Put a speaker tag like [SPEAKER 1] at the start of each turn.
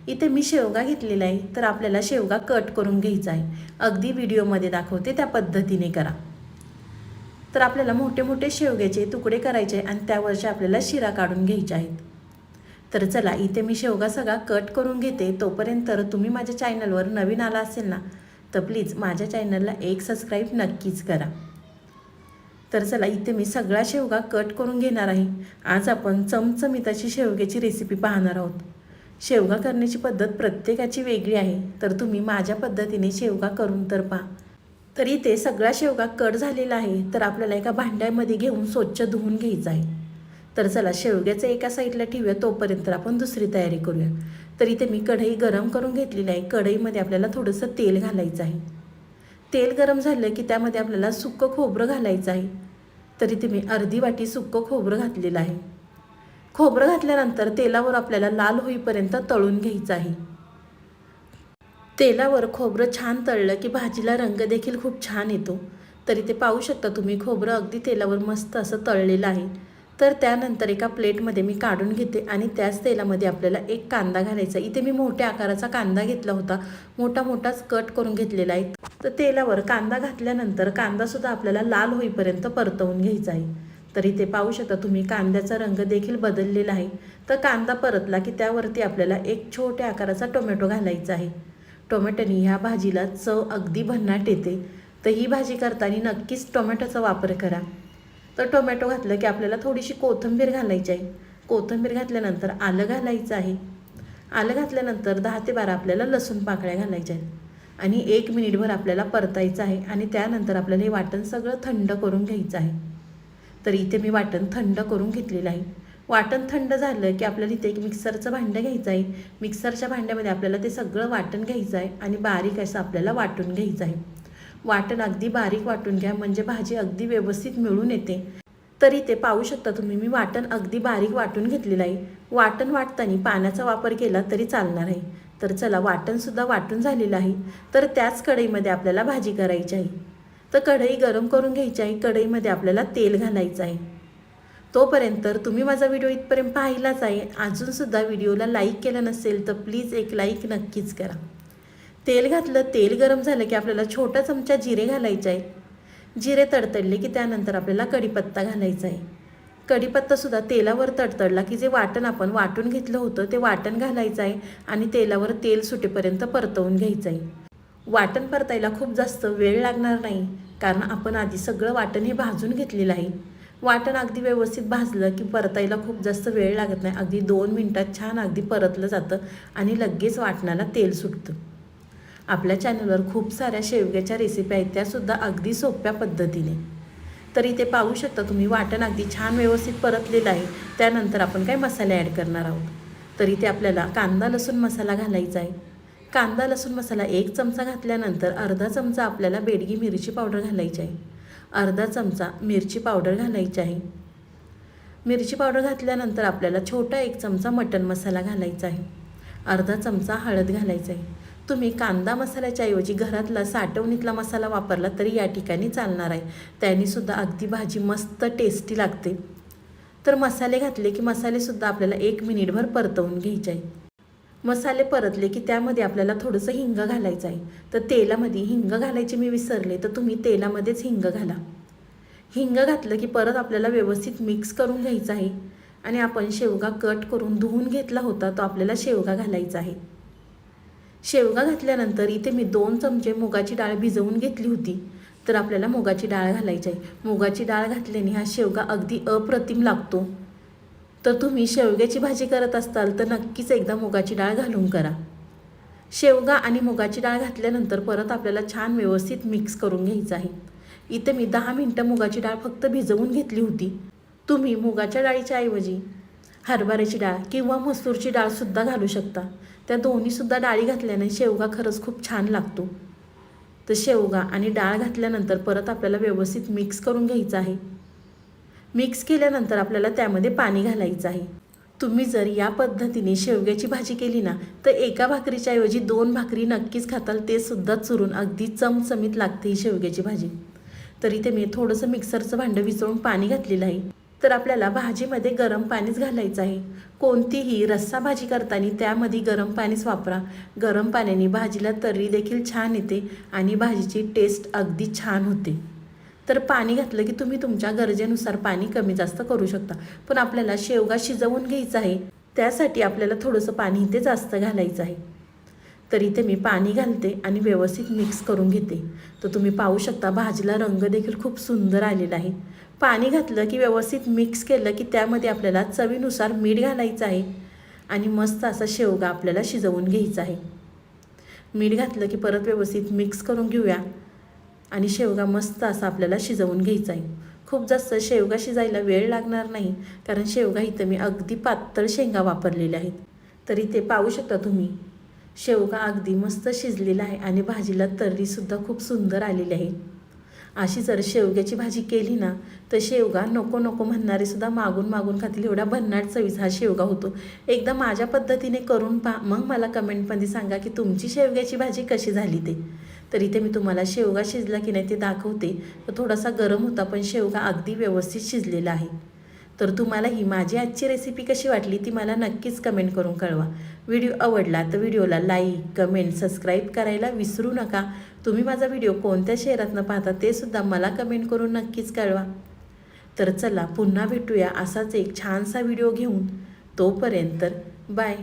[SPEAKER 1] इथे मी शेवगा घेतलेला आहे, तर आपल्याला शेवगा कट करून घ्यायचा आहे. अगदी व्हिडिओमध्ये दाखवते त्या पद्धतीने करा. तर आपल्याला मोठे मोठे शेवग्याचे तुकडे करायचे आणि त्यावरचे आपल्याला शिरा काढून घ्यायचे आहेत. तर चला, इथे मी शेवगा सगळा कट करून घेते. तोपर्यंत तुम्ही माझ्या चॅनलवर नवीन आला असेल ना, तर प्लीज माझ्या चॅनलला एक सबस्क्राईब नक्कीच करा. तर चला, इथे मी सगळा शेवगा कट करून घेणार आहे. आज आपण चमचमीत अशी शेवग्याची रेसिपी पाहणार आहोत. शेवगा करण्याची पद्धत प्रत्येकाची वेगळी आहे, तर तुम्ही माझ्या पद्धतीने शेवगा करून तर पहा. तर इथे सगळा शेवगा कट झालेला आहे, तर आपल्याला एका भांड्यामध्ये घेऊन स्वच्छ धुवून घ्यायचं आहे. तर चला, शेवग्याचं एका साईडला ठेवूया, तोपर्यंत आपण दुसरी तयारी करूया. तर इथे मी कढई गरम करून घेतलेली आहे. कढईमध्ये आपल्याला थोडंसं तेल घालायचं आहे. तेल गरम झालं की त्यामध्ये आपल्याला सुक्कं खोबरं घालायचं आहे. तर इथे मी अर्धी वाटी सुक्कं खोबरं घातलेलं आहे. खोबरं घातल्यानंतर तेलावर आपल्याला लाल होईपर्यंत तळून घ्यायचं आहे. तेलावर खोबरं छान तळलं की भाजीला रंग देखील खूप छान येतो. तर इथे पाहू शकता तुम्ही, खोबरं अगदी तेलावर मस्त असं तळलेलं आहे. तर त्यानंतर एका प्लेटमध्ये मी काढून घेते आणि त्याच तेलामध्ये आपल्याला एक कांदा घालायचा. इथे मी मोठ्या आकाराचा कांदा घेतला होता, मोठाच कट करून घेतलेला आहे. तर तेलावर कांदा घातल्यानंतर कांदासुद्धा आपल्याला लाल होईपर्यंत परतवून घ्यायचा आहे. तर इथे पाहू शकता तुम्ही, कांद्याचा रंग देखील बदललेला आहे. तर कांदा परतला की त्यावरती आपल्याला एक छोट्या आकाराचा टोमॅटो घालायचा आहे. टोमॅटोनी ह्या भाजीला चव अगदी भन्नाट येते. तर ही भाजी करताना नक्कीच टोमॅटोचा वापर करा. तर टोमॅटो घातलं की आपल्याला थोडीशी कोथिंबीर घालायची आहे. कोथिंबीर घातल्यानंतर आलं घालायचं आहे. आलं घातल्यानंतर 10 ते 12 आपल्याला लसूण पाकळ्या घालायच्या आहेत आणि 1 मिनिटभर आपल्याला परतायचं आहे. आणि त्यानंतर आपल्याला हे वाटण सगळं थंड करून घ्यायचं आहे. तर इथे मी वाटण थंड करून घेतलेलं आहे. वाटण थंड झालं की आपल्याला इथे एक मिक्सरचं भांडं घ्यायचं आहे. मिक्सरच्या भांड्यामध्ये आपल्याला ते सगळं वाटण घ्यायचं आहे आणि बारीक असं आपल्याला वाटून घ्यायचं आहे. वाटण अगदी बारीक वाटून घ्या, म्हणजे भाजी अगदी व्यवस्थित मिळून येते. तरी ते पाहू शकता तुम्ही, मी वाटण अगदी बारीक वाटून घेतलेलं आहे. वाटण वाटताना पाण्याचा वापर केला तरी चालणार आहे. तर चला, वाटणसुद्धा वाटून झालेलं आहे. तर त्याच कढईमध्ये आपल्याला भाजी करायची आहे. तर कढई गरम करून घ्यायची आहे. कढईमध्ये आपल्याला तेल घालायचं आहे. तोपर्यंत तुम्ही माझा व्हिडिओ इथपर्यंत पाहिलाच आहे. अजूनसुद्धा व्हिडिओला लाईक केलं नसेल तर प्लीज एक लाईक नक्कीच करा. तेल घातलं, तेल गरम झालं की आपल्याला छोटा चमचा जिरे घालायचे आहे. जिरे तडतडले की त्यानंतर आपल्याला कढीपत्ता घालायचा आहे. कढीपत्तासुद्धा तेलावर तडतडला की जे वाटण आपण वाटून घेतलं होतं ते वाटण घालायचं आहे आणि तेलावर तेल सुटेपर्यंत परतवून घ्यायचं आहे. वाटण परतायला खूप जास्त वेळ लागणार नाही, कारण आपण आधी सगळं वाटण हे भाजून घेतलेलं आहे. वाटण अगदी व्यवस्थित भाजलं की परतायला खूप जास्त वेळ लागत नाही. अगदी 2 मिनिटात छान अगदी परतलं जातं आणि लगेच वाटणाला तेल सुटतं. आपल्या चॅनलवर खूप साऱ्या शेवग्याच्या रेसिपी आहेत, त्यासुद्धा अगदी सोप्या पद्धतीने. तर इथे पाहू शकता तुम्ही, वाटण अगदी छान व्यवस्थित परतलेलं आहे. त्यानंतर आपण काय मसाले ॲड करणार आहोत. तर इथे आपल्याला कांदा लसूण मसाला घालायचा आहे. कांदा लसूण मसाला 1 चमचा घातल्यानंतर अर्धा चमचा आपल्याला बेडगी मिरची पावडर घालायची आहे. अर्धा चमचा मिरची पावडर घालायची आहे. मिरची पावडर घातल्यानंतर आपल्याला छोटा 1 चमचा मटण मसाला घालायचा आहे. अर्धा चमचा हळद घालायचा आहे. तुम्ही कांदा मसाल्याच्या ऐवजी घरातला साठवणीतला मसाला वापरला तरी या ठिकाणी चालणार आहे. त्यानेसुद्धा अगदी भाजी मस्त टेस्टी लागते. तर मसाले घातले की मसालेसुद्धा आपल्याला 1 मिनिटभर परतवून घ्यायचे आहे. मसाले परतले की त्यामध्ये आपल्याला थोडंसं हिंग घालायचं आहे. तर तेलामध्ये हिंग घालायचे मी विसरले, तर तुम्ही तेलामध्येच हिंग घाला. हिंग घातलं की परत आपल्याला व्यवस्थित मिक्स करून घ्यायचं आहे. आणि आपण शेवगा कट करून धुवून घेतला होता, तो आपल्याला शेवगा घालायचा आहे. शेवगा घातल्यानंतर इथे मी 2 चमचे मुगाची डाळ भिजवून घेतली होती, तर आपल्याला मुगाची डाळ घालायची आहे. मुगाची डाळ घातल्याने हा शेवगा अगदी अप्रतिम लागतो. तर तुम्ही शेवग्याची भाजी करत असाल तर नक्कीच एकदा मुगाची डाळ घालून करा. शेवगा आणि मुगाची डाळ घातल्यानंतर परत आपल्याला छान व्यवस्थित मिक्स करून घ्यायचं आहे. इथे मी 10 मिनिटं मुगाची डाळ फक्त भिजवून घेतली होती. तुम्ही मुगाच्या डाळीच्या ऐवजी हरभऱ्याची डाळ किंवा मसूरची डाळसुद्धा घालू शकता. त्या दोन्हीसुद्धा डाळी घातल्याने शेवगा खरंच खूप छान लागतो. तर शेवगा आणि डाळ घातल्यानंतर परत आपल्याला व्यवस्थित मिक्स करून घ्यायचं आहे. मिक्स केल्यानंतर आपल्याला त्यामध्ये पाणी घालायचं आहे. तुम्ही जर या पद्धतीने शेवग्याची भाजी केली ना, तर एका भाकरीच्या ऐवजी 2 भाकरी नक्कीच खाताल. ते सुद्धा चुरून अगदी चमचमीत लागते ही शेवग्याची भाजी. तर इथे मी थोडंसं मिक्सरचं भांडं विसळून पाणी घातलेलं आहे. तर आपल्याला भाजीमध्ये गरम पाणीच घालायचं आहे. कोणतीही रस्सा भाजी करताना त्यामध्ये गरम पाणीच वापरा. गरम पाण्याने भाजीला तर्री देखील छान येते आणि भाजीची टेस्ट अगदी छान होते. तर पाणी घातलं की तुम्ही तुमच्या गरजेनुसार पाणी कमी जास्त करू शकता. पण आपल्याला शेवगा शिजवून घ्यायचा आहे, त्यासाठी आपल्याला थोडंसं पाणी इथे जास्त घालायचं आहे. तर इथे मी पाणी घालते आणि व्यवस्थित मिक्स करून घेते. तर तुम्ही पाहू शकता भाजीला रंग देखील खूप सुंदर आलेला आहे. पाणी घातलं की व्यवस्थित मिक्स केलं की त्यामध्ये आपल्याला चवीनुसार मीठ घालायचं आहे आणि मस्त असा शेवगा आपल्याला शिजवून घ्यायचा आहे. मीठ घातलं की परत व्यवस्थित मिक्स करून घेऊया आणि शेवगा मस्त असा आपल्याला शिजवून घ्यायचा आहे. खूप जास्त शेवगा शिजायला वेळ लागणार नाही, कारण शेवगा इथं मी अगदी पातळ शेंगा वापरलेल्या आहेत. तर इथे पाहू शकता तुम्ही शेवगा अगदी मस्त शिजलेला आहे आणि भाजीला तर्रीसुद्धा खूप सुंदर आलेली आहे. अशी जर शेवग्याची भाजी केली ना तर शेवगा नको नको म्हणणारेसुद्धा मागून मागून खातील, एवढा भन्नाट चवीचा हा शेवगा होतो. एकदा माझ्या पद्धतीने करून पहा, मग मला कमेंटमध्ये सांगा की तुमची शेवग्याची भाजी कशी झाली ते. तर इथे मी तुम्हाला शेवगा शिजला की नाही ते दाखवते. तर थोडासा गरम होता पण शेवगा अगदी व्यवस्थित शिजलेला आहे. तर तुम्हाला ही माझी आजची रेसिपी कशी वाटली ती मला नक्कीच कमेंट करून कळवा. व्हिडिओ आवडला तर व्हिडिओला लाईक, कमेंट, सबस्क्राईब करायला विसरू नका. तुम्ही माझा व्हिडिओ कोणत्या शहरातनं पाहता ते सुद्धा मला कमेंट करून नक्कीच कळवा. तर चला पुन्हा भेटूया असाच एक छानसा व्हिडिओ घेऊन. तोपर्यंत बाय.